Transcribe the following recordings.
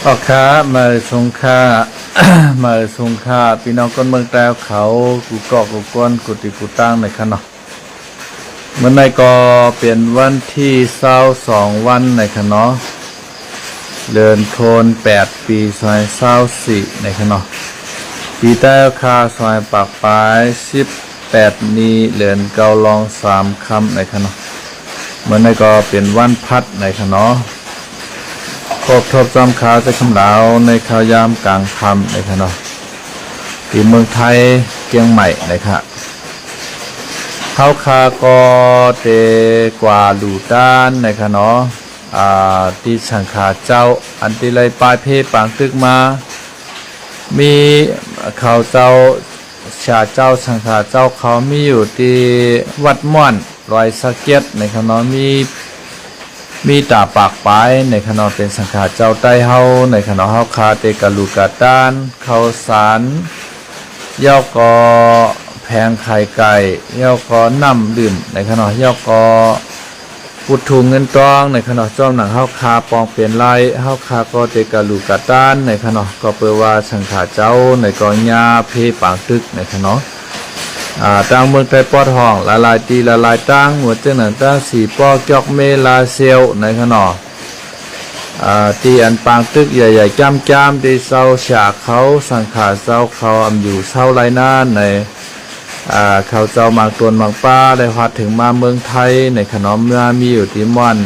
ออกค้ามาสงค่า มาสงค่าพี่น้องคนเมืองแต้วเขากูเกาะกูก้นกูติกูตั้งในขณะเมื่อในก็เป็นวันที่22 วันในขณะเดือนโทน8 ปี2024ในขณะปีแต้วคาซอยปากปลาย18นี้เดือนเกาลอง3 ค่ำในขณะเมื่อในก็เป็นวันพัดในขณะครบทบจำข่าวจะคำลาวในข่าวยามกลางค่ำในขณะที่เมืองไทยเกียงใหม่นะครับเขาคาก็เตกว่าดูด้านในขณะที่สังขาเจ้าอันที่ไรปลายเพปางตึกมามีเขาเจ้าชาเจ้าสังขาเจ้าเขามีอยู่ที่วัดม่อนรอยสะเก็ดในขณะมีตาปากปลายในขณะเป็นสังขาเจ้าใต้เฮาในขณะเฮาคาเตกะลูกาต้านเขาสารย่อกอแพงไข่ไก่ย่อกอน้ำดื่มในขณะย่อกอปุถุงเงินตองในขณะจ้อมหนังเฮาคาปองเปลี่ยนลายเฮาคาก็เตกะลูกาต้านในขณะก็เปว่าสังขาเจ้าในกอญาเพปางตึกในขณะต่างเมืองไทยปอดห้องละลายตีละลายตั้งหัวเจ้าหนังตั้งสีปอกจอกเมลาเซลในขณะตีอันปางตึกใหญ่ๆจ้ำที่เศร้าฉากเขาสังขาเศร้าเขาอยู่เศร้าไรหน้าในเขาเจ้าบางตัวบางป้าได้พัดถึงมาเมืองไทยในขนมเมื่อมีอยู่ที่ม่อน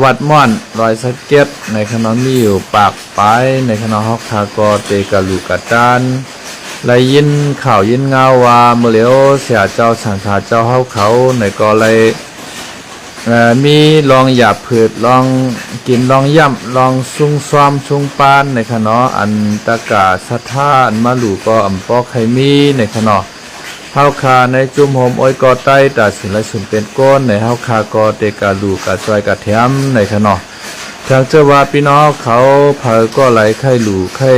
วัดม่อนรอยสะเก็ดในขนมมีอยู่ปากปลายในขนมฮอกคากอเตกะลูกาตานไลยินข่าวยินเงาว่าเมื่อเลี้ยวเสียเจ้าสังขาเจ้าเฮาเขาในก็เลยมีลองหยาบผืดลองกินลองย่ำลองซุ่งซ้อมซุ่งปานในขณะอันตะกาสัทธาอันมาหลูก็อำปอไขมีในขณะเฮาคาในจุ่มโฮมอ้อยกอไต้ตาสินและสุนเป็นก้นในเฮาคากอเตกาลูกาซอยกะแถมในขณะทางเจ้าว่าพี่น้องเขาเผอก็ไหลไข่หลูไข่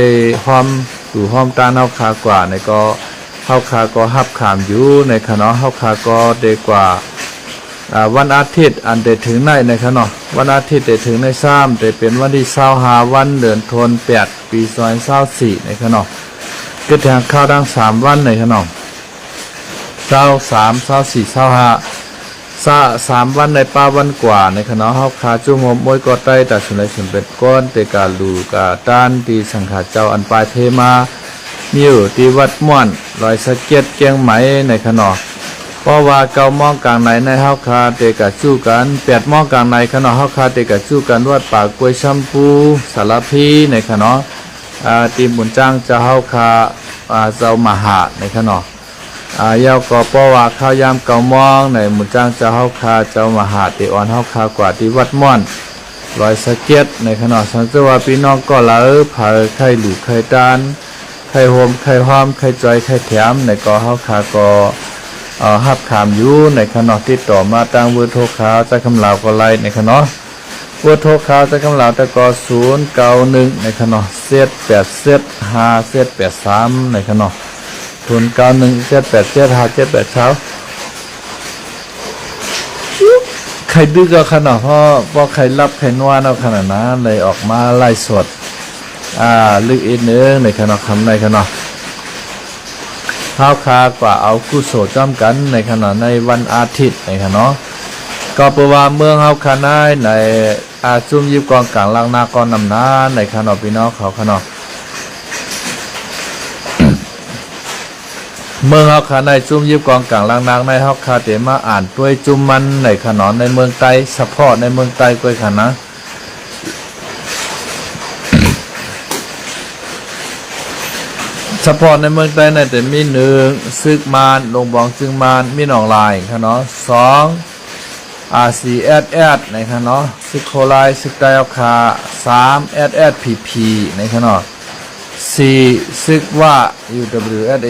ห้อมหลูห้อมตาเฮาคากว่าในก็เฮาคาก็ฮับขามอยู่ในขณะเฮาคาก็เดกว่าวันอาทิตย์อันเดถึงในขณะวันอาทิตย์เดถึงในซ้ำเดเป็นวันที่25 วันเดือนธันวาคมปี2024ในขณะก็ทางข้าวดัง3 วันในขณะ23 24 25 3 วันในป่าวันกว่าในขณะเฮาคาจุ่มมวยกอไต้ตัดสุนไลสุนเป็ดก้อนเตกาลูกาต้านที่สังขาเจ้าอันปลายเพมามีอยู่ที่วัดม่วนรอยสะเก็ดเกียงไหมในขณะเพราะว่าเก่ามองกลางในเฮาคาเตกะจู้กัน8 มองกลางในขณะเฮาคาเตกะจู้กันวัดป่ากล้วยชัมพูสารพีในขณะตีบุญจ้างจะเฮาคาเจ้ามหาในขณะยาวก็เพราะว่าข้าวยามเก่ามองในบุญจ้างจะเฮาคาเจ้ามหาติอ่อนเฮาคากว่าที่วัดม่อนรอยสะเก็ดในขณะสันเจว่าพี่น้องก็ละเผาไข่หลูไข่ตานไข่โฮมไข่หอมไข่จอยไข่แถมในก็เฮาคาก็ฮับขามอยู่ในขณะที่ต่อมาตั้งเวอร์โทขาวจะคำลาวก็ไล่ในขณะเวอร์โทขาวจะคำลาวแต่ก็091ในขณะเซต8เซต5เซต83ในขณะทุน91เซต8เซต5เซต8เช้าใครดื้อก็ขณะเพราะใครรับใครนวดเอาขนาดนั้นเลยออกมาไล่สดลึกอีกนึงในขณะคำในขณะเฮาคากว่าเอากุศลจ้ำกันในขณะในวันอาทิตย์ในขณะก็เพราะว่าเมืองเฮาคานาในจุ่มยิบกองกลางลังนากรนำนาในขณะพี่น้องเขาขณะ เมืองเฮาคาในจุ่มยิบกองกลางลังนางในเฮาคาเตมาอ่านด้วยจุ่มมันในขณะในเมืองใต้เฉพาะในเมืองใต้กวยขณะเฉพาะในเมืองใต้ในแต่มี1ซึกมานลงบองจึงมานมีหนองลายค่ะเนาะ2RCSS ในค่ะเนาะซึกโคไลซึกไตเอาคา3 SSPP ในค่ะเนาะ4ซึกว่า UWSA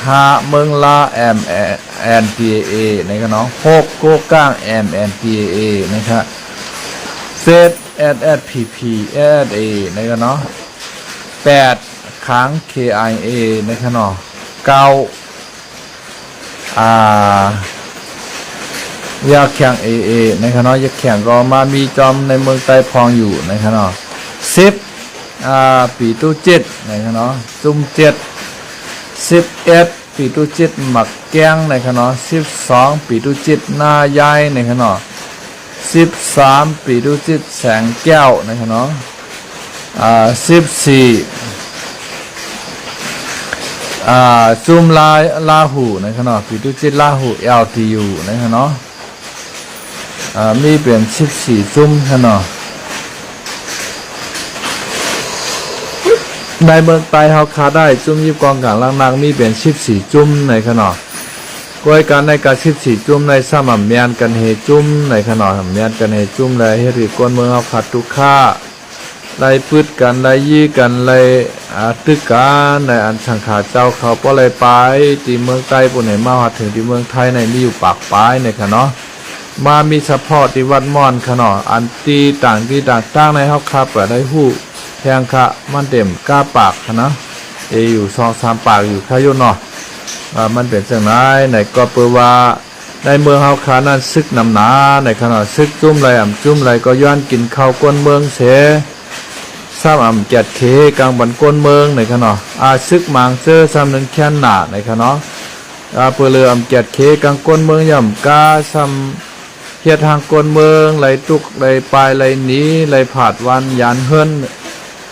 5เมืองลา MNPAA ในค่ะเนาะ6โกก้าง MNPAA นะครับ7 SSPP SSA ในค่ะเนาะ8ค้าง KIA ในขณะ9ยาแข่ง AA ในขณะยาแข่งก็มามีจอมในเมืองใต้พองอยู่ในขณะ10 ปีตู้จิตนะครับเนาะจุ่ม11ปีตู้จิตหมักแกงนะครับเนาะ12ปีตู้จิตหน้ายายนะครับเนาะ13ปีตู้จิตแสงแก้วนะครับเนาะ14จุ่มลาหูนะครับเนาะปีตู้จิตลาหู LTU นะครับเนาะมีเป็น14จุ่มครับเนาะในเมืองไต้เฮาคาได้จุ่มยิบกองกลางล่างนางมีเป็น14จุ่มในขณะกวยการในการ14จุ่มในสมัมเมียนกันเฮจุ่มในขณะเมียนกันเฮจุ่มและเฮริกวนเมืองเฮาขาดทุกค่าไล่พืชกันไล่ยี่กันไล่ตึกกันในอันสังขาเจ้าเขาป้อไล่ไปที่เมืองใต้ปุ่นไหนมาหาถึงที่เมืองไทยในมีอยู่ปากปลายในขณะมามีเฉพาะที่วัดม่อนขณะอันตีต่างตั้งในเฮาคาเปิดได้ฮู้แทงคะมันเต็มก้าปากนะอยู่2-3ปากอยู่ข้ายุนเนาะมันเป็นจังได๋ไหนก็เปิดว่าในเมืองเฮาคานั้นซึกนำหนาในขณะซึกจุ่มไหลจุ่มไหลก็ย้อนกินข้าวก้นเมืองเสซ้ำแกดเคกลางบันก้นเมืองในขณะซึกมังเจอซ้ำนึงแค่นหนาในขณะเปิดเรือแกดเคกลางก้นเมืองย่ำกาซ้ำเฮ็ดทางก้นเมืองไหลตุกไหลปลายไหลหนีไหลผาดวันยานเฮิรน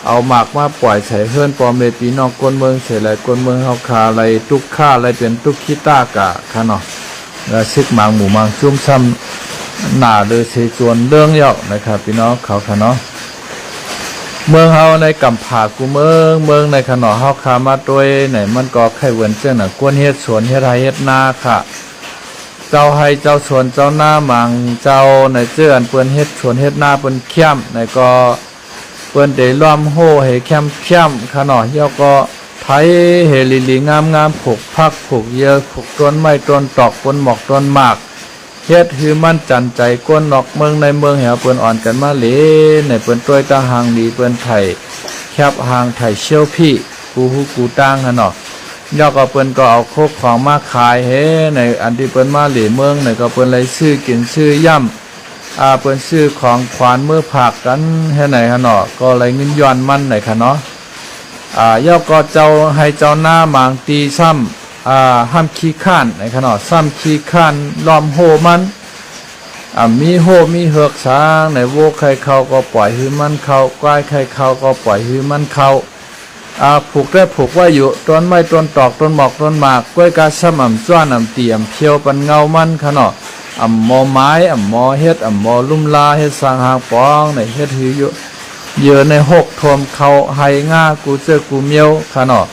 เอาหมากมาปล่อยใส่เฮือนปอมเมปีนอกก้นเมืองเสหลายก้นเมืองเฮาคาไหลตุกค่าไหลเป็นตุกขี้ตากะค่ะเนาะแล้วซึกหมางหมู่มังจุ่มซ้ำหน้าเลยเสจวนเรื่องเยาะนะครับพี่น้องเขาค่ะเนาะเมืองเฮาในกำผากูเมืองในขณะเฮาคามาด้วยไหนมันก็ไข่เวินเจ้าน่ะกวนเฮ็ดสวนเฮ็ดไร่เฮ็ดนาค่ะเจ้าให้เจ้าสวนเจ้าหน้ามังเจ้าในเจื้ออันเปิ้นเฮ็ดสวนเฮ็ดนาเปิ้นเข้มในก็เปิ้นได้ล้อมโหให้เข้มขะเนาะยอก็ไถเฮลิงามๆผูกพักผูกเยอะผูกต้นไม้ต้นตอกต้นหมอกต้นหมากเฮ็ดฮือมันจันใจก้นนอกเมืองในเมืองเหี่ยวเปิ้นอ่อนกันมาเลในเปิ้นต้วยตาหางดีเปิ้นไถแคบหางไถเชี่ยวพี่กูฮู้กูตั้งขะเนาะยอก็เปิ้นก็เอาโคกของมาขายเฮในอันที่เปิ้นมาเหลเมืองในก็เปิ้นเลยซื้อกินซื้อย่ำเปิ้นซื้อของขวานมือผักกันเฮ็ดไหนคะเนาะก็เลยเงินย้อนมันไหนคะเนาะย่อก็เจ้าให้เจ้าหน้าหมางตีซ้ำห้ามขี้ข้านไหนคะเนาะซ้ำขี้ข้านล้อมโหมันมีโหมีเหือกสางในโวกไข่เขาก็ปล่อยหือมันเขากวายไข่เขาก็ปล่อยหือมันเขาผูกได้ผูกไว้อยู่ต้นไม้ต้นตอกต้นหมอกต้นหมากกล้วยกาซ้ำจ้วนเตียมเพียวปันเงามันคะเนาะหมอไม้หมอเฮ็ดหมอลุ่มลาเฮ็ดสร้างหางปองในเฮ็ดหืออยู่เยอะใน6ทวมเขาไห้ง่ากูเจอกูเมียวค่ะเนาะ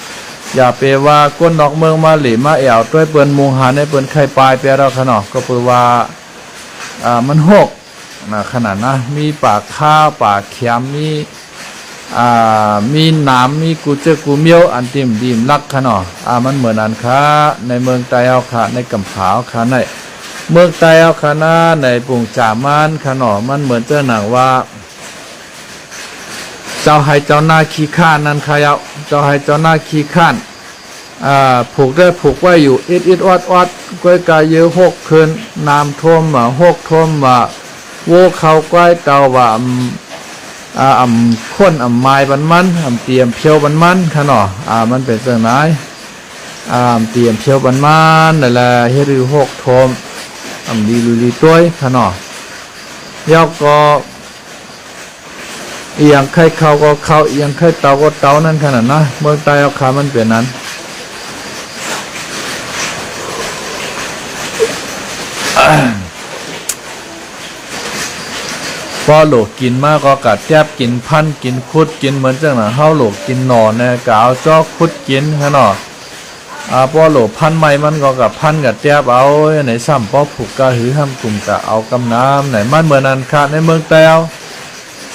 อย่าไปว่าก้นนอกเมืองมาหลีมาแอวด้วยเปิ้นมุงหาในเปิ้นไข่ปลายไปแล้วค่ะเนาะก็เปิ้นว่ามัน6นะขนาดนะมีปากข้าวปากเข็มมีน้ำมีกูเจอกูเมียวอันติมดีมลักค่ะเนาะมันเหมือนอันค่ะในเมืองไต้เฮาค่ะในกำผาค่ะในเมืองไต้เฮาค่ะนะในปุ่งจามันค่ะเนาะมันเหมือนเจ้าหนังว่าเจ้าให้เจ้าหน้าขี้ข้านนั่นค่ะเจ้าให้เจ้าหน้าขี้ข้านผูกได้ผูกไว้อยู่อิดวัดก้อยกายเยอะ6คืนน้ำท่วม6ท่วมโวเขาก้อยเตาว่าข้นไม้บันมันเตรียมเพียวบันมันค่ะเนาะมันเป็นจังได๋เตรียมเพียวบันมันนั่นแหละเฮ็ดอยู่6ท่วมดีลุลีต้วยค่ะเนาะยอกก็เอียงไข่เขาก็เขาเอียงไข่เตาก็เตานั่นขนาดนะเมืองใต้เอาขามันเป็นนั้นพอโหลกกินมากก็กัดแทบกินพันกินคุดกินเหมือนจังน่ะเฮาโหลกกินหนอนเนี่ยกะเอาจอกคุดกินค่ะเนาะพอโหลพันใหม่มันก็กับพันกับแทบเอาไหนซ้ำพอผูกกะหือห้ามกลุ่มกะเอากำน้ำไหนมันเหมือนนั้นค่ะในเมืองใต้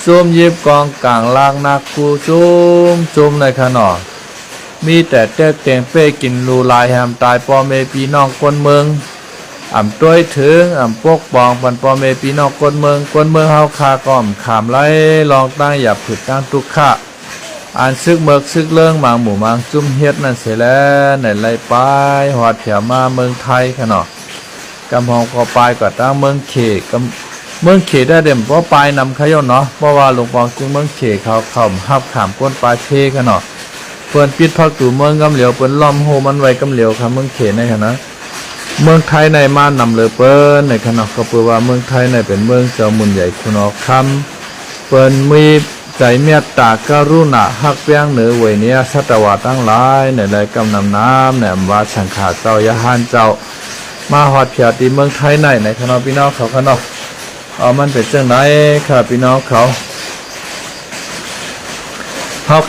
จุ่มยิบกองกลางล่างนักกูจุ่มในขนอมีแต่เจ๊กเตียงเป้กินรูลายแฮมตายปอเมปีน้องคนเมืองต้วยถึงปกปองปันปอเมปีน้องคนเมืองเฮาคาก่อมขามไล่ลองตั้งอย่าผึดตั้งทุกขะซึกเมือกซึกเรื่องหมางหมู่หมางจุ่มเฮ็ดนั่นเสียแล้วไหนไล่ปายหอดแถวมาเมืองไทยขนอกำพองก็ปลายก็ตั้งเมืองเขก เมืองเขได้เด่มเพราะปลายนำขย่นเนาะเพราะว่าหลวงปองจึงเมืองเขเขาหับขามก้นปลายเพกันเนาะเปิ้นปิดพักตู่เมืองกำเหลียวเปิ้นล้อมโฮมันไว้กำเหลียวครับเมืองเขในขณะเมืองไทยในมานำเลยเปิ้นในขณะก็เปิดว่าเมืองไทยในเป็นเมืองเจ้ามุนใหญ่คุณอคำเปิ้นมีใจเมตตากรุณาฮักเปียงเหนือไว้เนี่ยสัตวะตั้งหลายในรายกำนำน้ำในอำวาชังขาเจ้ายาหานเจ้ามาฮอดเพียตีเมืองไทยในขณะพี่น้องเขาขณะมันเป็นจังไดค่ะพี่น้องเขา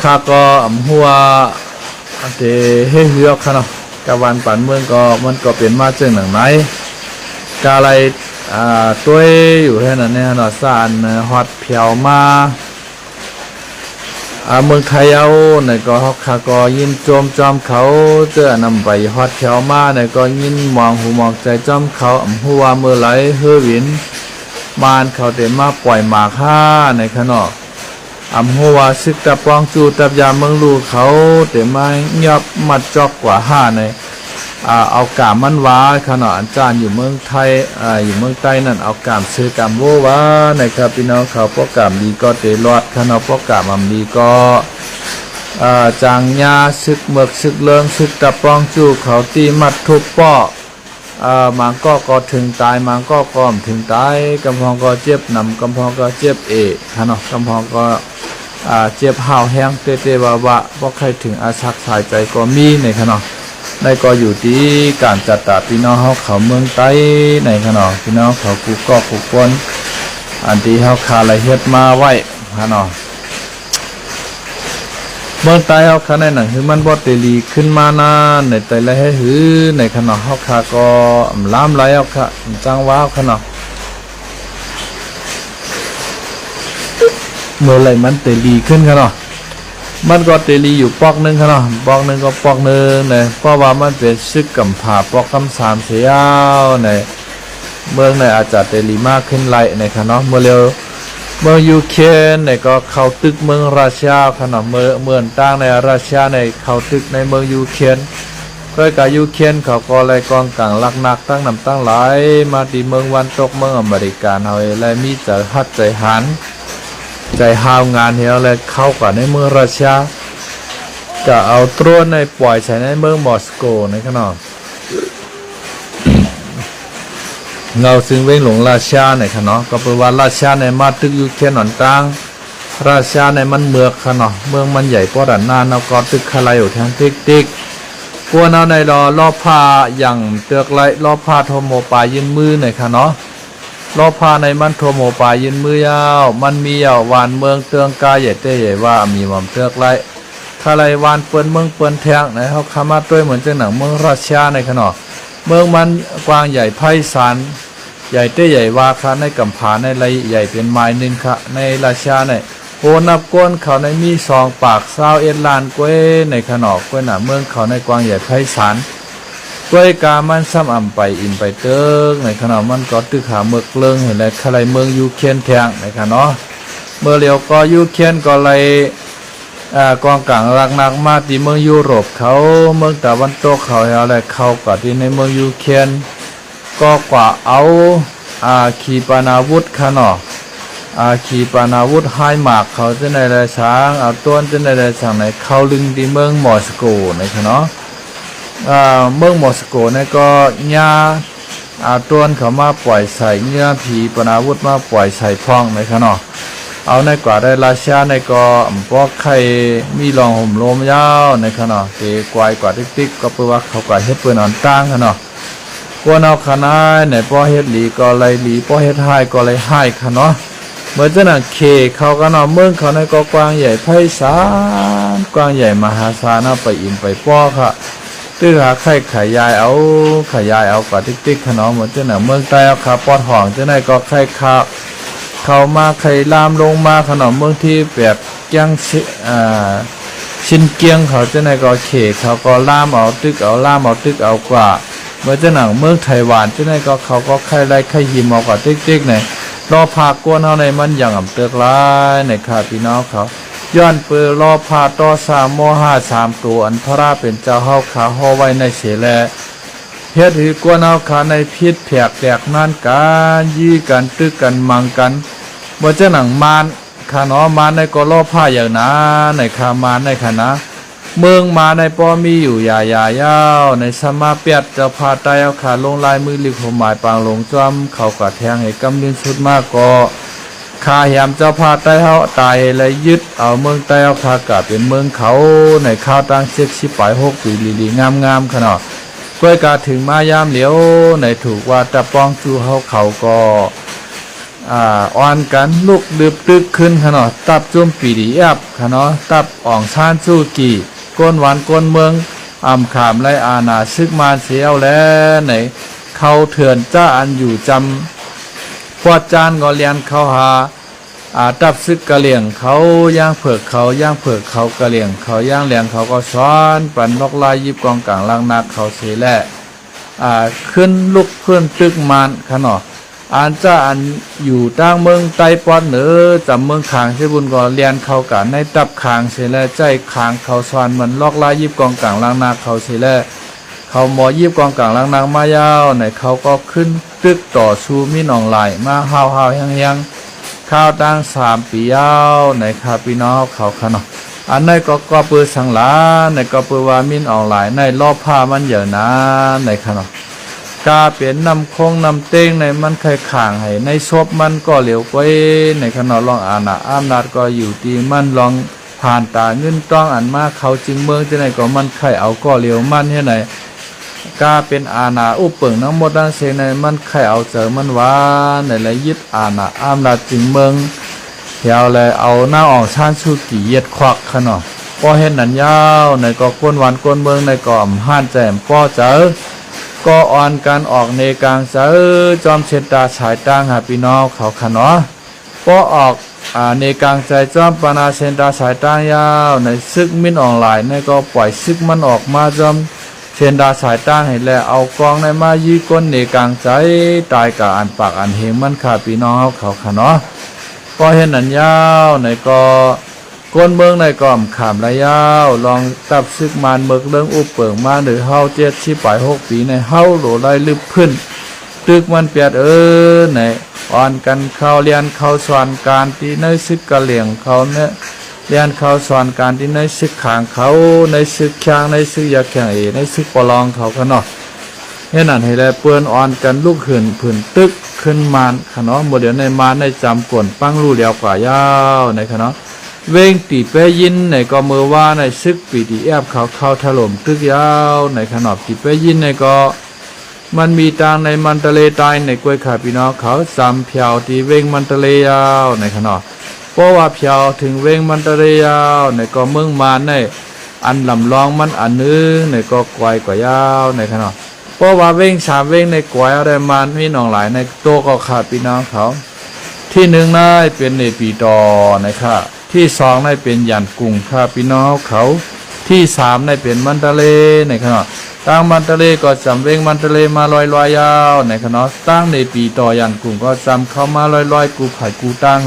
คาก็หัวเตเฮเฮือกค่ะเนาะกะวันปันเมืองก็มันก็เป็นมาจังหนังไหนกาอะไรตัวอยู่แค่นั้นเนี่ยเนาะสานฮอดเพียวมาเมืองไทยเอาเนี่ยก็คาก็ยินโจมจอมเขาเจอนำไปฮอดเพียวมาเนี่ยก็ยินมองหูมองใจจอมเขาหัวเมื่อไหลเฮือวินมานเขาเต็มมาปล่อยหมากห้าในขณะหัวซึกตะปองจูตับยาเมืองลูเขาเต็มมาเงียบมัดจอกกว่าห้าในเอากามมันว้าขณะอาจารย์อยู่เมืองไทยอยู่เมืองใต้นั่นเอากามซื้อกามโวว้าในครับพี่น้องเขาพวกกามดีก็เตลอดขณะพวกกามอันดีก็จางยาซึกเมือกซึกเลิงซึกตะปองจูเขาตีมัดทุบป้อมังก็ถึงตายมังก็ถึงตายกำพองก็เจ็บนำกำพองก็เจ็บฮะเนาะกำพองก็เจ็บห่าวแห้งเตะๆวะเพราะใครถึงอาชักสายใจก็มีในขณะในก็อยู่ที่การจัดตาพี่น้องเขาเมืองใต้ในขณะพี่น้องเขากูกวนอันที่เขาคาละเฮ็ดมาไว้ฮะเนาะเมืองใต้เขาขาในหนังคือมันบอดเตลีขึ้นมานะในแต่ละให้หือในขณะเขาขาก็ล้ามไหลเอาค่ะจังว้าวขณะเมื่อไรมันเตลีขึ้นขณะมันก็เตลีอยู่ปอกนึงขณะปอกนึงก็ปอกนึงเนี่ยเพราะว่ามันเป็นซึกกำผาปอกคำสามเสียวในเมืองในอาจจะเตลีมากขึ้นไหลในขณะเมื่อเร็วเมืองยูเครนเนี่ยก็เข้าตึกเมืองรัสเซียขนาดเมืองต่างในรัสเซียในเข้าตึกในเมืองยูเครนก็กับยูเครนเขาก็เลยกองกลางลักนักตั้งนำตั้งหลายมาที่เมืองวันตกเมืองอเมริกาเอาเลยมีใจฮัดใจหันใจหาวงานเหี่ยวเลยเข้ากับในเมืองรัสเซียจะเอาตรวนในปล่อยใช้ในเมืองมอสโกในขนาดเงาซึ่งเว้งหลงราชาในขณะก็เป็นว่าราชาในมาตึกอยู่แค่หนอนกลางราชาในมันเมืองขณะเมืองมันใหญ่กว่าด้านหน้าเราก็ตึกคลายอยู่ทางติ๊กพวกเราในรอบผ้าอย่างเตือกไรรอบผ้าโทโมปลายืนมือในขณะรอบผ้าในมันโทโมปลายืนมือยาวมันมียาววานเมืองเตืองกายใหญ่เต้ใหญ่ว่ามีหม่อมเตือกไรคลายวานเปิ้นเมืองเปิ้นแทงในเขาขามาด้วยเหมือนเจ้าหนังเมืองราชาในขณะเมืองมันกว้างใหญ่ไพศาลใหญ่เต้ใหญ่ว่าค่ะในกำผาในไรใหญ่เป็นไม้หนึ่งค่ะในราชาในโหนับก้นเขาในมีซองปากเศร้าเอ็ดลานกล้วยในขนอกกล้วยหนาเมืองเขาในกว้างใหญ่ไพศาลกล้วยกามันซ้ำอ่ำไปอินไปเติกในขนอกมันก็ตึกหาเมือกเลิงเห็นไรใครเมืองยูเครนแทงในขนอกเมื่อเลียวก็ยูเครนก็เลยกองกลางรักนักมาที่เมืองยุโรปเขาเมืองตะวันตกเขาอะไรเข้ากับที่ในเมืองยูเครนก็กว่าเอาขีปนาวุธค่ะเนาะขีปนาวุธให้หมากเขาจะในไรช้างเอาต้นจะในไรช้างในเขาลึงที่เมืองมอสโกในค่ะเนาะเมืองมอสโกเนี่ยก็ญาต้นเขามาปล่อยใส่เนื้อผีปนาวุธมาปล่อยใส่พองในค่ะเนาะเอาในกว่าได้ราชาในก็พวกใครมีรองห่มลมยาวในค่ะเนาะเตะกวายกว่าติ๊กก็เพื่อว่าเขากว่าเฮ็ดเปืนอ่อนตั้งค่ะเนาะพวกเอาขนาดในป้อเฮ็ดหลีก็เลยหลีป้อเฮ็ดให้ก็เลยให้ค่ะเนาะเมื่อเจ้าหน้าเคเขาก็เนาะเมืองเขาในก็กว้างใหญ่ไพศาลกว้างใหญ่มหาศาลเอาไปอินไปป้อค่ะตื้อหาไข่ขยายเอากว่าติ๊กค่ะเนาะเหมือนเจ้าหน้าเมืองใต้เอาขาปอดห่องเจ้าหน้าก็ไข่ขาเข้ามาไข่ลามลงมาค่ะเนาะเมืองที่แบบยังชินเกียงเขาเจ้าหน้าก็เคเขาก็ลามเอาตึกเอาลามเอาตึกเอากว่าเมื่อเจ้าหนังเมืองไต้หวันเจ้าไหนก็เขาก็ไข่ไรไข่หิมออกกับติ๊กๆเนี่ยรอพากวนเขาในมันอย่างอ่ำเตือกร้ายในขาพี่น้องเขาย้อนเปือรอพาต่อ3 โม 5 3ตัวอันพระราเป็นเจ้าเฮาขาห่อไว้ในเสแล เฮ็ดให้กวนเอาขาในพิษแผกแตกนั่นกันยี่กันตึกกันมังกันบ่จะหนังมานขาเนาะมานในก็รอผ้าอย่างนะในขามานในขณะเมืองมาในปอมีอยู่ยายาวในสมาเปียดเจ้าพาไตเอาขาลงลายมือลิขหมายปางลงจอมเขากะแทงให้กำลินสุดมากก็ข้าแหมเจ้าพาไตเฮาตายเลยยึดเอาเมืองไตเอาขากะเป็นเมืองเขาในข้าวตั้งเช็ค10 6ปีลีๆงามๆขนาดก้อยกาถึงมายามเหลียวในถูกว่าตะป้องจูเฮาเขาก็อ่อนกันลูกดึบตึกขึ้นขนาดตับจุ่มปีดีแอบขนาดตับอ่องชานสู้กี่ก้นหวานก้นเมืองอ่ำขามไรอาณาซึกมานเสียวแล้วไหนเขาเถื่อนจ้าอันอยู่จำพอดจานก็เลียนเขาหาตับซึกกะเหลี่ยงเขาย่างเผือกเขาย่างเผือกเขากะเหลี่ยงเขาย่างเหลียงเขาก็ซ้อนปั่นนกลายยิบกองกลางล่างนักเขาเสียแหละขึ้นลุกเพื่อนตึกมานขนาดอันจะอันอยู่ตั้งเมืองไต้ปอนเหนือจำเมืองขางเสบุญก็เลียนเขากันในตับขางเสียแล้วใจขางเขาสวนมันลอกลายยิบกองกลางล่างนาเขาเสียแล้วเขาหมอยิบกองกลางล่างนางมายาวในเขาก็ขึ้นตึกต่อสู้มินอองไหลมาห้าวยังข้าวตั้ง3 ปียาวในคาปีน้องเขาขนาดอันในก็เปิดสังหลาในก็เปิดว่ามินอองไหลในรอบผ้ามันเยอะนะในขนาดกาเป็นนำคงนำเต้งในมันไข่ข่างให้ในศพมันก็เหลียวไปในขณะลองอาณาอำนาจก็อยู่ที่มันลองผ่านตาเงินต้องอันมาเขาจึงเมืองที่ไหนก็มันไข่เอาก็เหลียวมันที่ไหนกาเป็นอาณาอุปเปิงทั้งหมดดังเสในมันไข่เอาเจอมันว่าในละยึดอาณาอำนาจจึงเมืองเที่ยวเลยเอาหน้าออกชานชูกี่เย็ดควักขนาดพอเห็นนันยาวในก็ก้นวันก้นเมืองในก็อ่ำห้านแจ่มป้อเจอก็อ่อนการออกในกลางเสือจอมเชนตาฉายตั้งหาพี่น้องเขาขนอก็ออกในกลางใจจอมปนาเชนตาฉายตั้งยาวในซึกมินออนไลน์ในก็ปล่อยซึกมันออกมาจอมเชนตาฉายตั้งให้แล้วเอากองในมายีก้นในกลางใจตายกับอันปากอันเหงมันขาพี่น้องเขาขนอก็เห็นนันยาวในก็ก้นเมืองในก่อมขามระยาวลองตับซึกมานเมือกเรื่องอุปเปิงมาหรือเฮา6 ปีในเฮาโหลไล่ลึบขึ้นตึกมันเปียดในอ่อนกันเข้าเรียนเข้าสอนการที่ในซึกกะเหลี่ยงเขาเนี่ยเรียนเข้าสอนการที่ในซึกขางเขาในซึกแข้งในซึกยาแข้งในซึกปลองเขาขนาดเห็นนั่นให้ได้เปื้อนอ่อนกันลูกหืนผืนตึกขึ้นมานขนาดโมเดลในมานในจำกวนปั้งรูเดียวกว่ายาวในขนาดเวงตีเปยินในก็มือว่าในซึกปีดีแอบเขาถล่มตึกยาวในขนอบตีเปยินในก็มันมีตางในมันทะเลตายในกล้วยขาพี่น้องเขาจำเพียวที่เวงมันทะเลยาวในขนอบเพราะว่าเพียวถึงเวงมันทะเลยาวในก็เมืองมานในอันลำลองมันอันนึงในก็กวายกว่ายาวในขนอบเพราะว่าเวง3 เวงในกวายอะไรมันมีหนองหลายในโตก็ขาพี่น้องเขาที่1ได้เป็นในปีตอนะครับที่2ได้เป็นยันกุ้งข้าพี่น้องเขาที่3ได้เป็นมันทะเลในขณะตั้งมันทะเลก็จำเวงมันทะเลมาลอยยาวในขณะตั้งในปีต่อยันกุ้งก็จำเข้ามาลอยกูไผ่กูตั้ง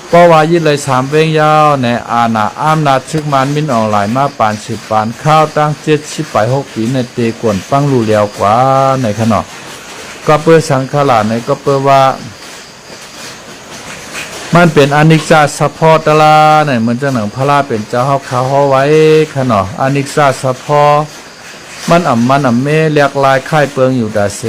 เพราะว่ายึดเลย3 เวงยาวในอาณาอำนาจซึกมันมินออนไลน์มาปาน10 ปานข้าวตั้ง6 ปีในเตกวนปังรูเลียวกว่าในขณะก็เปิดสังขารในก็เปิดว่ามันเป็นอนิจจสัพพตลาเนี่ยเหมือนเจ้าหนังพระราเป็นเจ้าเฮาเขาเฮาไว้ขนาดอนิจจสัพพมันมันเมเรียกลายค่ายเปิงอยู่ดาเส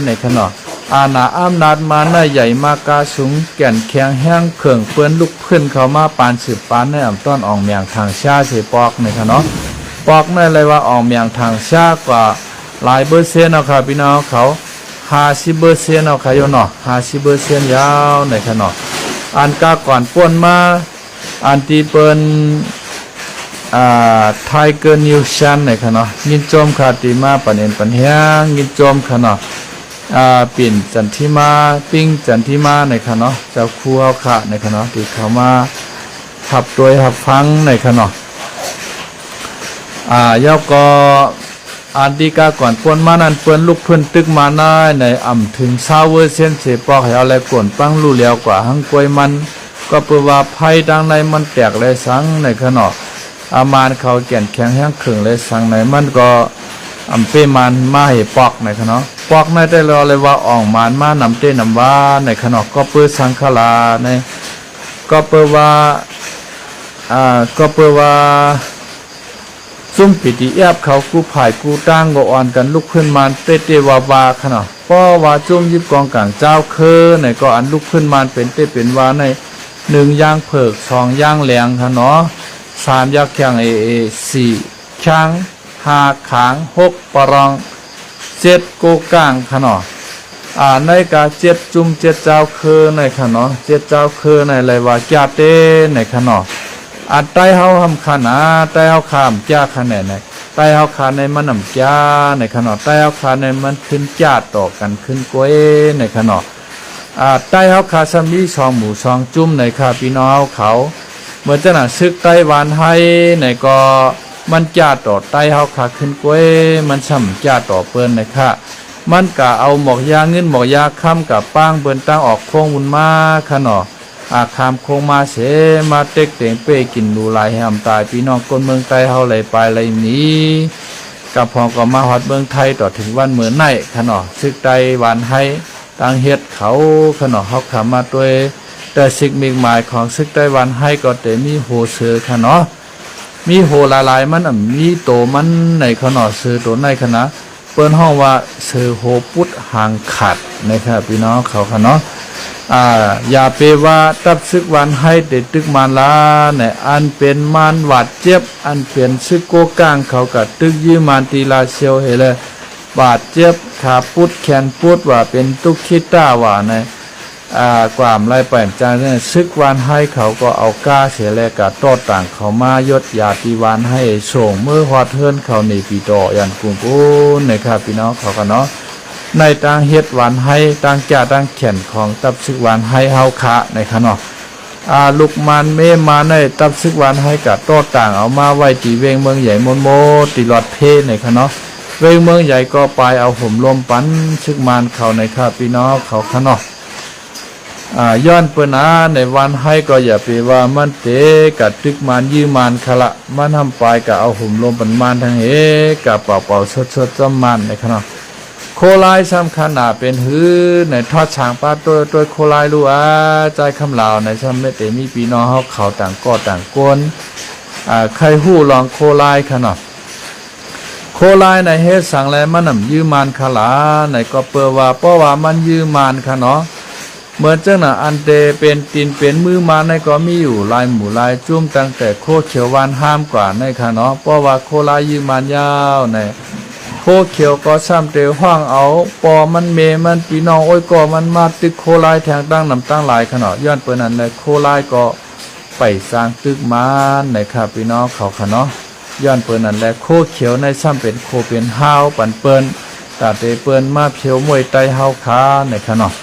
ในขนาดอาณาอำนาจมาหน้าใหญ่มากาสูงแก่นแข็งแห้งเขื่องเปื้อนลุกขึ้นเขามาปาน10 ปานในต้นอ่องเมียงทางชาเสปอกในขนาดปอกในเลยว่าอ่องเมียงทางชากว่าหลายเปอร์เซ็นต์เอาค่ะพี่น้องเขา50%เอาค่ะโยเนาะ50%ยาวในขนาดอันกาก่อนป่วนมาอันที่เปิ้นไทเกอร์นิวชันในขณะยินโจมขาติมาปันเอ็นปันเฮียงยินโจมขณะปิ่นจันทิมาปิ้งจันทิมาในขณะเจ้าครูเฮาขะในขณะที่เขามาขับตัวขับฟังในขณะย่อก็อันดีกาก่อนป่วนมานั้นเปิ้นลูกเพิ่นตึกมาได้ในถึง20%เสปอกให้เอาอะไรก่วนปังรู้แล้วกว่าหังกล้วยมันก็เปิดว่าไผ่ดังในมันแตกเลยสังในขณะอามานเขาแก่นแข็งแห้งขึงเลยสังในมันก็ อำเป้มันมาให้ปอกในขณะปอกในได้รอเลยว่าอ่องมันมานำเต้นำว่าในขณะก็เปื้อสังขลาในก็เปื้อว่าซุ่มปิติแอบเขากู้ภายกู้ตั้งก็อ่อนกันลุกขึ้นมาเตวาวาขณะเพราะว่าจุ่มยิบกองกลางเจ้าคือในก็อันลุกขึ้นมาเป็นเตเป็นว่าใน1ย่างเผือก2ย่างแหลงขณะ3ย่างแข็ง4ช้าง5ขาง6ปรอง7โกกลางขณะในกา7จุ่ม7เจ้าคือในขณะ7เจ้าคือในเลยว่าจาเต้ในขณะอันใต้เฮาทำขนาใต้เฮาขามจ้าคะแนนในใต้เฮาขาในมันนำจ้าในขณะใต้เฮาขาในมันขึ้นจ้าต่อกันขึ้นกล้วยในขณะใต้เฮาขาสมี2หมู่2จุ่มในคาพี่น้องเขาเมื่อจะน่ะซึกไต้หวานให้ในก็มันจ้าต่อใต้เฮาขาขึ้นกล้วยมันช่ำจ้าต่อเปิ้นในค่ะมันกะเอาหมอกยาเงินหมอกยาค้ำกับป้างเปิ้นตั้งออกโค้งบุญมาขณะอาคามคงมาเสมาเต็กเต็งเป้กินดูลายแหมตายพี่น้องคนเมืองไทยเฮาไหลไปไหลหนีกับพองก็มาฮอดเมืองไทยต่อถึงวันเมื่อไหนขะเนาะซึกไต้หวันให้ต่างเฮ็ดเขาขะเนาะเฮาขามาด้วยแต่สิ่งมีหมายของซึกไต้หวันให้ก็แต่มีโหเสือขะเนาะมีโหหลายๆมันมีโตมันในขะเนาะเสือตัวในขณะเปิ้นฮ้องว่าเสือโหปุดหางขาดนะครับพี่น้องเขาขะเนาะอย่าไปว่าตับซึกวันให้เด็ดตึกมันลาเนี่ยอันเป็นมันหวัดเจ็บอันเป็นซึกโกก้างเขากับตึกยืมันตีลาเชียวเฮเลยบาดเจ็บขาปุดแขนปุดว่าเป็นตุกคิดต้าว่าในความไรแปลนใจเนี่ยซึกวันให้เขาก็เอาก้าเสียแลกะโต้ต่างเขามายศยาตีวันให้ส่งเมื่อฮอดเทินเขาในปีต่อยันกุ้งกุ้นนะครับพี่น้องเขากันเนาะในต่างเฮ็ดหวานให้ต่างแก่ต่างแขนของตับซึกหวานให้เฮาคะในขณะลูกมันเมมาในตับซึกหวานให้กับโต้ต่างเอามาไว้ตีเวงเมืองใหญ่มนโมตีหลอดเพในขณะเวงเมืองใหญ่ก็ไปเอาห่มลมปันซึกมันเขาในคาพี่น้องเขาขณะย้อนเปิ้นในวันให้ก็อย่าไปว่ามันเตกัดตึกมันยืมันขละมันทำไปกับเอาห่มลมปันมันทั้งเฮกับเป่าสดจำมันในขณะโคลายสำคัญเป็นหื้อในทอดช้างป้าตัวโคลายรู้ใจคำลาวในช่ำไม่แต่มีปีน้องเขาต่างก่อต่างกวนใครหู้ลองโคลายขนาดโคลายในเฮ็ดสั่งแลมันนำยืมันขลาในก็เปิว่าเพราะว่ามันยืมันขนาดเหมือนจังอันเตเป็นตีนเป็นมือมาในก็มีอยู่ลายหมู่ลายจุ่มตั้งแต่โคเขียววานห้ามกว่าในขนาดเพราะว่าโคลายยืมันยาวในโคเขียวก็ซ้ำเตวห้างเอาปอมันเมมันปีน้องโอ้ยก็มันมาตึกโคลายแทงตั้งนำตั้งหลายขนาดย้อนเปิ้นนั้นเลยโคลายก็ไปสร้างตึกมันในครับพี่น้องเขาขนาดย้อนเปิ้นนั้นแหละโคเขียวในซ้ำเป็นโคเป็นห้าวปันเปิ้นตาเตเปิ้นมาเพียวมวยไตห้าวขาในขนาด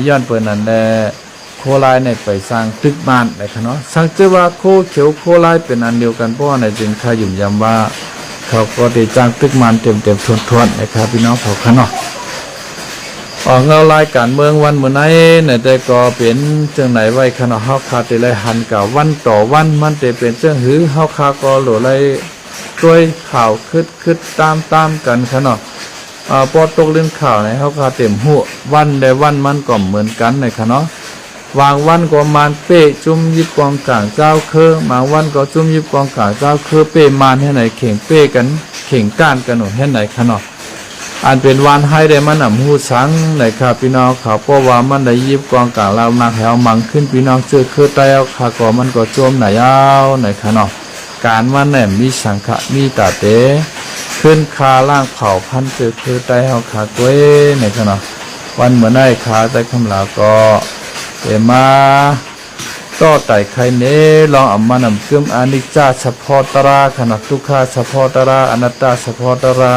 ย้อนเปิ้นนั้นแหละโคลายในไปสร้างตึกมันในขนาดสังเกตว่าโคเขียวโคลายเป็นอันเดียวกันเพราะในจึงขยุ่มยำว่าเขาก็ได้จ้างตึกมันเต็มทวนนะครับพี่น้องเขาขนาดออกเงารายการเมืองวันเมื่อไหนเนี่ยแต่ก็เป็นจังไหนไว้ขนาดเฮาคาแต่ละหันกับวันต่อวันมันจะเป็นจังหือเฮาคาก็โหลไรด้วยข่าวคึดตามกันขนาดพอตกเรื่องข่าวในเฮาคาเต็มหัววันใดวันมันก็เหมือนกันในขนาดวางวันก็มานเป้จุ่มยิบกองกลางเจ้าเคอบางวันก็จุ่มยิบกองกลางเจ้าเคเป้มานให้ไหนเข่งเป้กันเข่งก้านกันหนูให้ไหนขนาดอันเป็นวันให้ได้มันหูสังในครับพี่น้องเขาเพราะว่ามันได้ยิบกองกลางเรามาแถวมังขึ้นพี่น้องเจอคือไตเอาขาก่อมันก็จมไหนยาวในขนาดการมันแหนมีสังขะมีตาเตขึ้นคาล่างเผาพันเจอคือไตเอาขาก้วยในขนาดวันเหมือนได้ขาไตคำลาก็เอมาต่อไต่ไข่เนลองเอามานำเกื้อมอานิจจาเฉพาะตราขณะทุกขาเฉพาะตราอนัตตาเฉพาะตรา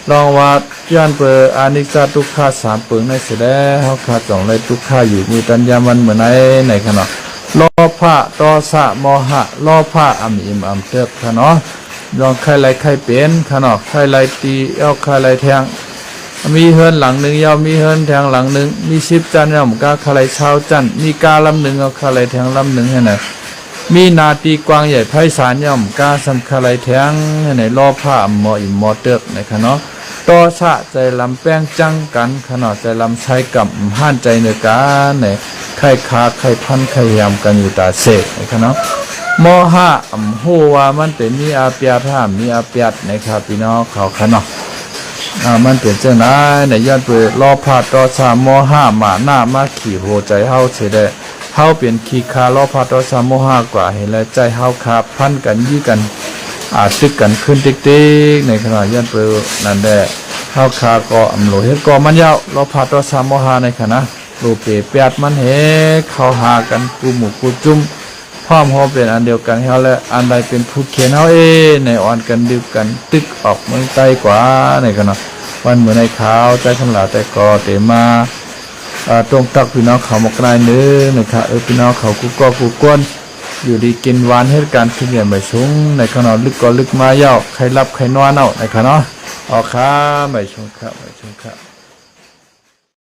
ลองว่าย่านเปออานิจจาทุกขา3ปึงในเสดเฮาขาจ่องเลยทุกขาอยู่มีตัญญามันเหมือนในขณะโลภะโทสะโมหะโลภะอำอิ่มอำเติบขณะลองใครไรใครเป็นขณะใครไรตีเอาใครไรแทงมีเฮินหลังหนึ่งยาวมีเฮินแทงหลังหนึ่งมี10จันยาวกาคาไลเช้าจันมีกาลำหนึ่งเอาคาไลแทงลำหนึ่งให้ไหน มีนาตีกวางใหญ่ไพศาลย่อมกาสำคัญไหลแทงในรอบผ้าหมออิ่มหมอเติกนะครับเนาะต่อสะใจลำแป้งจังกันขนาดใจลำใช้กับห้านใจเนื้อกันในไข่คาไข่พันไข่ยำกันอยู่ตาเสกนะครับเนาะมอห้าหูว่ามันเป็นมีอาเปียท่ามีอาเปียดนะครับพี่น้องเขาขนาดมันเป็นเจ้าหน้าในย้อนไปรอผ้าต่อสามมอห้ามาหน้ามาขี่โหใจเฮาเฉยได้เฮาเปลี่ยนขี้คารอผ้าต่อสามมอห้ากว่าเห็นแล้วใจเฮาคาพันกันยี่กันตึกกันขึ้นติ๊กๆในขณะย้อนไปนั่นแหละเฮาคาก็อำโลเฮ็ดก็มันยาวรอผ้าต่อสามมอห้าในขณะโลเปเปียดมันเฮเข้าหากันกูหมู่กูจุ่มพร้อมเฮาเป็นอันเดียวกันเฮาและอันใดเป็นผู้เขียนเฮาในอ่อนกันดึกกันตึกออกเมืองใต้กว่าในขณะวันเหมือนในขาวใจคำหลาแต่ก็เตมาตรงตักพี่น้องเขามากนายเนื้อนะครับพี่น้องเขากูก็กูก้นอยู่ดีกินหวานให้การขึ้นเรียนไปสูงในขณะลึกก็ลึกมาเย้าใครรับใครนอนเอาในขณะออกข้าไปชมครับไปชมครับ